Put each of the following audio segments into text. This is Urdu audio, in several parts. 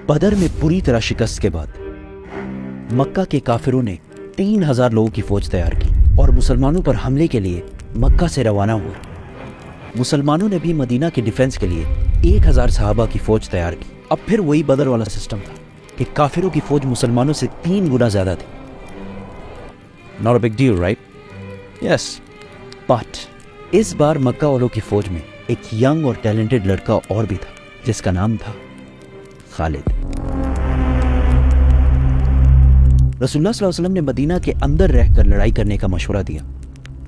بدر میں پوری طرح شکست کے بعد مکہ کے کافروں نے 3000 لوگوں کی فوج تیار کی اور مسلمانوں پر حملے کے لیے مکہ سے روانہ ہوئے۔ مسلمانوں نے بھی مدینہ کے ڈیفنس کے لیے 1000 صحابہ کی فوج تیار کی۔ اب پھر وہی بدر والا سسٹم تھا کہ کافروں کی فوج مسلمانوں سے 3 گنا زیادہ تھی۔ Not a big deal, right? Yes. But اس بار مکہ والوں کی فوج میں ایک ینگ اور ٹیلنٹڈ لڑکا اور بھی تھا جس کا نام تھا خالد۔ رسول اللہ صلی اللہ علیہ وسلم نے مدینہ کے اندر رہ کر لڑائی کرنے کا مشورہ دیا،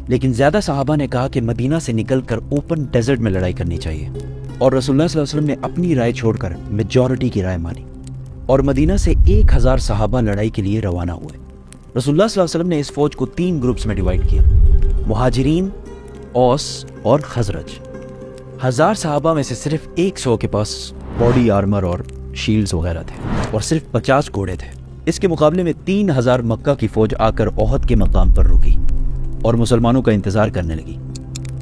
لیکن زیادہ صحابہ نے کہا کہ مدینہ سے نکل کر اوپن ڈیزرٹ میں لڑائی کرنی چاہیے، اور رسول اللہ صلی اللہ علیہ وسلم نے اپنی رائے چھوڑ کر میجورٹی کی رائے مانی، اور مدینہ سے 1000 صحابہ لڑائی کے لیے روانہ ہوئے۔ رسول اللہ صلی اللہ علیہ وسلم نے اس فوج کو 3 گروپس میں ڈیوائیڈ کیا: مہاجرین، اوس اور خزرج۔ 1000 صحابہ میں سے صرف 100 کے پاس باڈی آرمر اور شیلڈز وغیرہ تھے، اور صرف 50 گھوڑے تھے۔ اس کے مقابلے میں 3000 مکہ کی فوج آ کر احد کے مقام پر رکی اور مسلمانوں کا انتظار کرنے لگی۔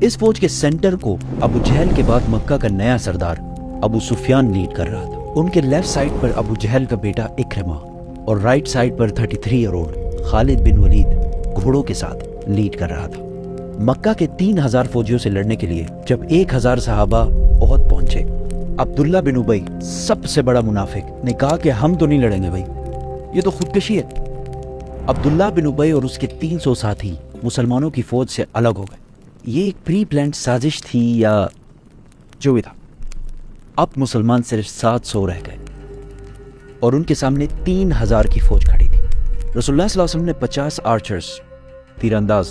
اس فوج کے سینٹر کو ابو جہل کے بعد مکہ کا نیا سردار ابو سفیان لیڈ کر رہا تھا۔ ان کے لیفٹ سائڈ پر ابو جہل کا بیٹا اکرمہ اور رائٹ سائڈ پر 33 ایئر اولڈ خالد بن ولید گھوڑوں کے ساتھ لیڈ کر رہا تھا۔ مکہ کے 3000 فوجیوں سے لڑنے کے لیے جب 1000 صحابہ احد پہنچے، عبداللہ بن ابی سب سے بڑا منافق نے کہا کہ ہم تو نہیں لڑیں گے بھائی، یہ تو خودکشی ہے۔ عبداللہ بن ابی اور اس کے 300 ساتھی مسلمانوں کی فوج سے الگ ہو گئے۔ یہ ایک پری پلانڈ سازش تھی یا جو بھی تھا۔ اب مسلمان صرف 700 رہ گئے اور ان کے سامنے 3000 کی فوج کھڑی تھی۔ رسول اللہ صلی اللہ علیہ وسلم نے 50 آرچرز تیر انداز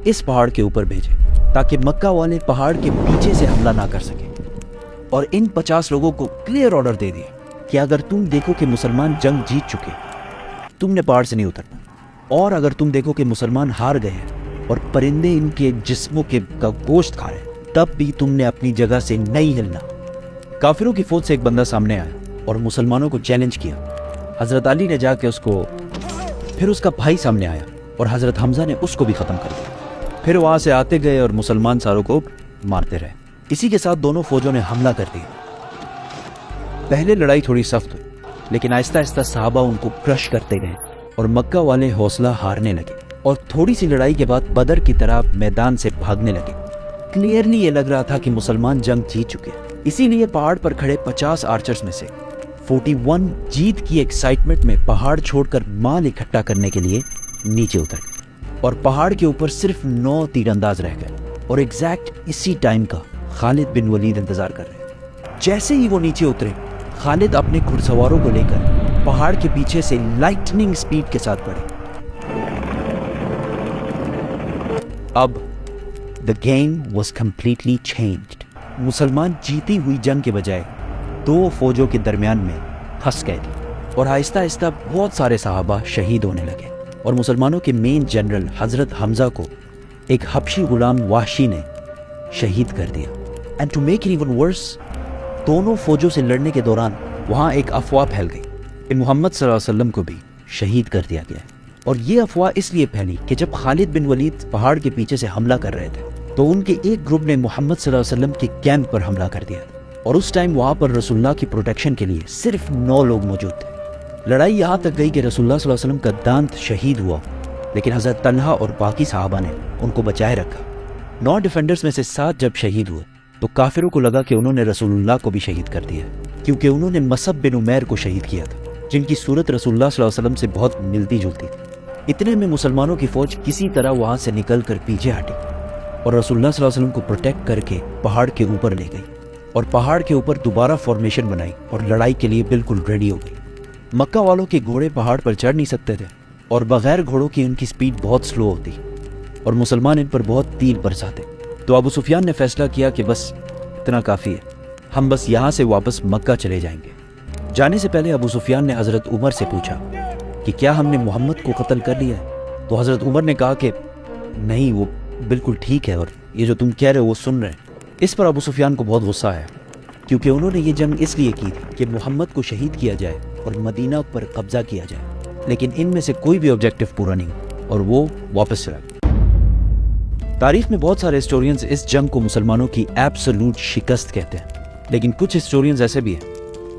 اس پہاڑ کے اوپر بھیجے تاکہ مکہ والے پہاڑ کے پیچھے سے حملہ نہ کر سکیں، اور ان 50 لوگوں کو کلیئر آرڈر دے دیا کہ اگر تم دیکھو کہ مسلمان جنگ جیت چکے تم نے پہاڑ سے نہیں اترنا، اور اگر تم دیکھو کہ مسلمان ہار گئے ہیں اور پرندے ان کے جسموں کا گوشت کھا رہے ہیں تب بھی تم نے اپنی جگہ سے نہیں ہلنا۔ کافروں کی فوج سے ایک بندہ سامنے آیا اور مسلمانوں کو چیلنج کیا۔ حضرت علی نے جا کے پھر اس کا بھائی سامنے آیا اور حضرت حمزہ نے اس کو بھی ختم کر دیا۔ پھر وہاں سے آتے گئے اور مسلمان ساروں کو مارتے رہے۔ اسی کے ساتھ دونوں فوجوں نے حملہ کر دیا۔ پہلے لڑائی تھوڑی سخت ہوئی، لیکن آہستہ آہستہ صحابہ ان کو کرش کرتے گئے اور مکہ والے حوصلہ ہارنے لگے، اور تھوڑی سی لڑائی کے بعد بدر کی طرح میدان سے بھاگنے لگے۔ کلیئرلی یہ لگ رہا تھا کہ مسلمان جنگ جیت چکے، اسی لیے پہاڑ پر کھڑے 50 آرچرز میں سے 41 جیت کی ایکسائٹمنٹ میں پہاڑ چھوڑ کر مال اکٹھا کرنے کے لیے نیچے اتر گئے، اور پہاڑ کے اوپر صرف 9 تیر انداز رہ گئے، اور ایگزیکٹ اسی ٹائم کا خالد بن ولید انتظار کر رہے۔ جیسے ہی وہ نیچے اترے، خالد اپنے گھڑ سواروں کو لے کر پہاڑ کے پیچھے سے لائٹننگ سپیڈ کے ساتھ بڑھے۔ اب the game was completely changed۔ مسلمان جیتی ہوئی جنگ کے بجائے 2 فوجوں کے درمیان میں پھنس گئے تھے، اور آہستہ آہستہ بہت سارے صحابہ شہید ہونے لگے، اور مسلمانوں کے مین جنرل حضرت حمزہ کو ایک حبشی غلام وحشی نے شہید کر دیا۔ And to make it even worse, دونوں فوجوں سے لڑنے کے دوران وہاں ایک افواہ پھیل گئی کہ محمد صلی اللہ علیہ وسلم کو بھی شہید کر دیا گیا ہے، اور یہ افواہ اس لیے پھیلی کہ جب خالد بن ولید پہاڑ کے پیچھے سے حملہ کر رہے تھے تو ان کے ایک گروپ نے محمد صلی اللہ علیہ وسلم کے کیمپ پر حملہ کر دیا، اور اس ٹائم وہاں پر رسول اللہ کی پروٹیکشن کے لیے صرف 9 لوگ موجود تھے۔ لڑائی یہاں تک گئی کہ رسول اللہ صلی اللہ علیہ وسلم کا دانت شہید ہوا، لیکن حضرت طلحہ اور باقی صحابہ نے ان کو بچائے رکھا۔ 9 ڈیفینڈرز میں سے 7 جب شہید ہوئے تو کافروں کو لگا کہ انہوں نے رسول اللہ کو بھی شہید کر دیا، کیونکہ انہوں نے مصعب بن عمیر کو شہید کیا تھا، جن کی صورت رسول اللہ صلی اللہ علیہ وسلم سے بہت ملتی جلتی تھی۔ اتنے میں مسلمانوں کی فوج کسی طرح وہاں سے نکل کر پیچھے ہٹی اور رسول اللہ صلی اللہ علیہ وسلم کو پروٹیکٹ کر کے پہاڑ کے اوپر لے گئی، اور پہاڑ کے اوپر دوبارہ فارمیشن بنائی اور لڑائی کے لیے بالکل ریڈی ہو گئی۔ مکہ والوں کے گھوڑے پہاڑ پر چڑھ نہیں سکتے تھے، اور بغیر گھوڑوں کی ان کی سپیڈ بہت سلو ہوتی، اور مسلمان ان پر بہت تیر برساتے۔ تو ابو سفیان نے فیصلہ کیا کہ بس اتنا کافی ہے، ہم بس یہاں سے واپس مکہ چلے جائیں گے۔ جانے سے پہلے ابو سفیان نے حضرت عمر سے پوچھا کہ کیا ہم نے محمد کو قتل کر لیا ہے؟ تو حضرت عمر نے کہا کہ نہیں، وہ بالکل ٹھیک ہے، اور یہ جو تم کہہ رہے ہو وہ سن رہے ہیں۔ اس پر ابو سفیان کو بہت غصہ آیا، کیونکہ انہوں نے یہ جنگ اس لیے کی تھی کہ محمد کو شہید کیا جائے اور مدینہ پر قبضہ کیا جائے، لیکن ان میں سے کوئی بھی آبجیکٹو پورا نہیں ہوا، اور وہ واپس چلا گیا۔ تاریخ میں بہت سارے ہسٹورینز اس جنگ کو مسلمانوں کی ایبسولوٹ شکست کہتے ہیں، لیکن کچھ ہسٹورینز ایسے بھی ہیں